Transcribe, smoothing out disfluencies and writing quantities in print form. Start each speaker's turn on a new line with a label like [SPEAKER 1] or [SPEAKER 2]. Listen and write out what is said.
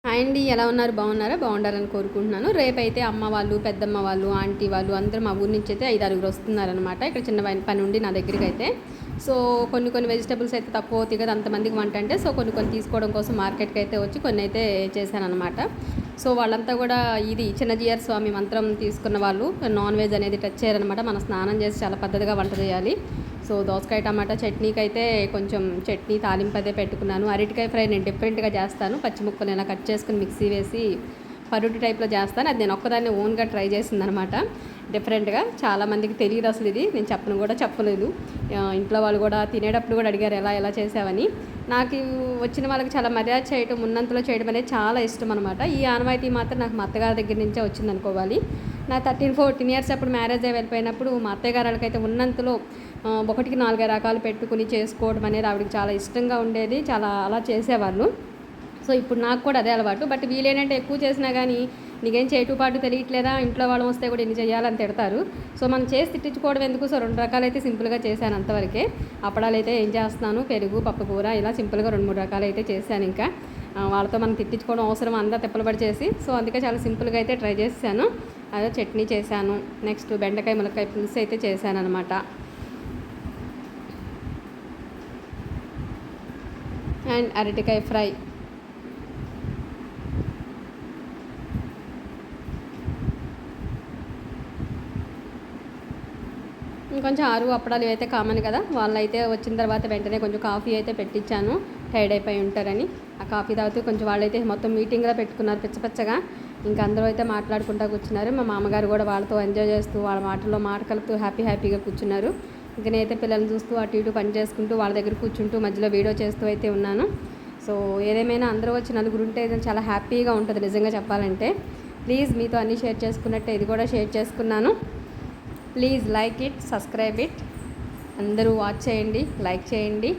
[SPEAKER 1] Hi అండి, ఎలా ఉన్నారు? బాగున్నారా? బాగుండాలని కోరుకుంటున్నాను. రేపైతే అమ్మ వాళ్ళు, పెద్దమ్మ వాళ్ళు, ఆంటీ వాళ్ళు అందరూ మా ఊరి నుంచి అయితే 5-6 వస్తున్నారనమాట. ఇక్కడ చిన్న పని ఉండి నా దగ్గరికి అయితే. సో కొన్ని వెజిటబుల్స్ అయితే తక్కువ అవుతాయి కదా అంతమందికి వంట అంటే. సో కొన్ని తీసుకోవడం కోసం మార్కెట్కి అయితే వచ్చి కొన్ని అయితే చేశానమాట. సో వాళ్ళంతా కూడా ఇది చిన్న జీఆర్ స్వామి మంత్రం తీసుకున్న వాళ్ళు నాన్ వెజ్ అనేది టచ్ చేయరనమాట. మనం స్నానం చేసి చాలా పద్ధతిగా వంట చేయాలి. సో దోసకాయ టమాటా చట్నీకి అయితే కొంచెం చట్నీ తాలింపు అదే పెట్టుకున్నాను. అరటికాయ ఫ్రై నేను డిఫరెంట్గా చేస్తాను. పచ్చి ముక్కలు ఇలా కట్ చేసుకుని మిక్సీ వేసి పరుటి టైప్లో చేస్తాను. అది నేను ఒక్కదాన్ని ఓన్గా ట్రై చేసిందనమాట. డిఫరెంట్గా చాలామందికి తెలియదు అసలు ఇది. నేను చెప్పలేదు. ఇంట్లో వాళ్ళు కూడా తినేటప్పుడు కూడా అడిగారు ఎలా చేసావని. నాకు వచ్చిన వాళ్ళకి చాలా మర్యాద చేయటం, ఉన్నంతలో చేయడం అనేది చాలా ఇష్టం అనమాట. ఈ ఆనవాయితీ మాత్రం నాకు మా అత్తగారి దగ్గర నుంచే వచ్చింది అనుకోవాలి. నా 13-14 ఇయర్స్ అప్పుడు మ్యారేజ్ అయ్యి వెళ్ళిపోయినప్పుడు మా అత్తయ్య గారు వాళ్ళకైతే ఉన్నంతలో 1కి 4 రకాలు పెట్టుకుని చేసుకోవడం అనేది ఆవిడకి చాలా ఇష్టంగా ఉండేది. చాలా అలా చేసేవాళ్ళు. సో ఇప్పుడు నాకు కూడా అదే అలవాటు. బట్ వీళ్ళేంటంటే ఎక్కువ చేసినా కానీ నీకేం చేయటం తెలియట్లేదా, ఇంట్లో వాళ్ళం వస్తే కూడా ఎన్ని చేయాలని తిడతారు. సో మనం చేసి తిట్టించుకోవడం ఎందుకు. సో 2 రకాలైతే సింపుల్గా చేశాను అంతవరకే. అప్పడాలు అయితే ఏం చేస్తున్నాను, పెరుగు పప్పు కూర ఇలా సింపుల్గా 2-3 రకాలు అయితే చేశాను. ఇంకా వాళ్ళతో మనం తిట్టించుకోవడం అవసరం, అంతా తిప్పలు చేసి. సో అందుకే చాలా సింపుల్గా అయితే ట్రై చేశాను. అదే చట్నీ చేశాను. నెక్స్ట్ బెండకాయ ములక్కాయ పులుసు అయితే చేశాను అనమాట. అండ్ అరటికాయ ఫ్రై. ఇంకొంచెం అప్పడాలు అయితే కామన్ కదా. వాళ్ళు అయితే వచ్చిన తర్వాత వెంటనే కొంచెం కాఫీ అయితే పెట్టించాను. టైర్డ్ అయిపోయి ఉంటారని. ఆ కాఫీ తాగుతూ కొంచెం వాళ్ళైతే మొత్తం మీటింగ్లో పెట్టుకున్నారు పిచ్చపచ్చగా. ఇంకా అందరూ అయితే మాట్లాడుకుంటూ కూర్చున్నారు. మా మామగారు కూడా వాళ్ళతో ఎంజాయ్ చేస్తూ వాళ్ళ మాటల్లో మాట కలుపుతూ హ్యాపీగా కూర్చున్నారు. ఇంక నేనైతే పిల్లల్ని చూస్తూ అటు ఇటు పని చేసుకుంటూ వాళ్ళ దగ్గర కూర్చుంటూ మధ్యలో వీడియో చేస్తూ అయితే ఉన్నాను. సో ఏదేమైనా అందరూ వచ్చి నలుగురు ఉంటే చాలా హ్యాపీగా ఉంటుంది నిజంగా చెప్పాలంటే. ప్లీజ్ మీతో అన్నీ షేర్ చేసుకున్నట్టే ఇది కూడా షేర్ చేసుకున్నాను. Please like it, subscribe it. అందరూ వాచ్ చేయండి, లైక్ చేయండి.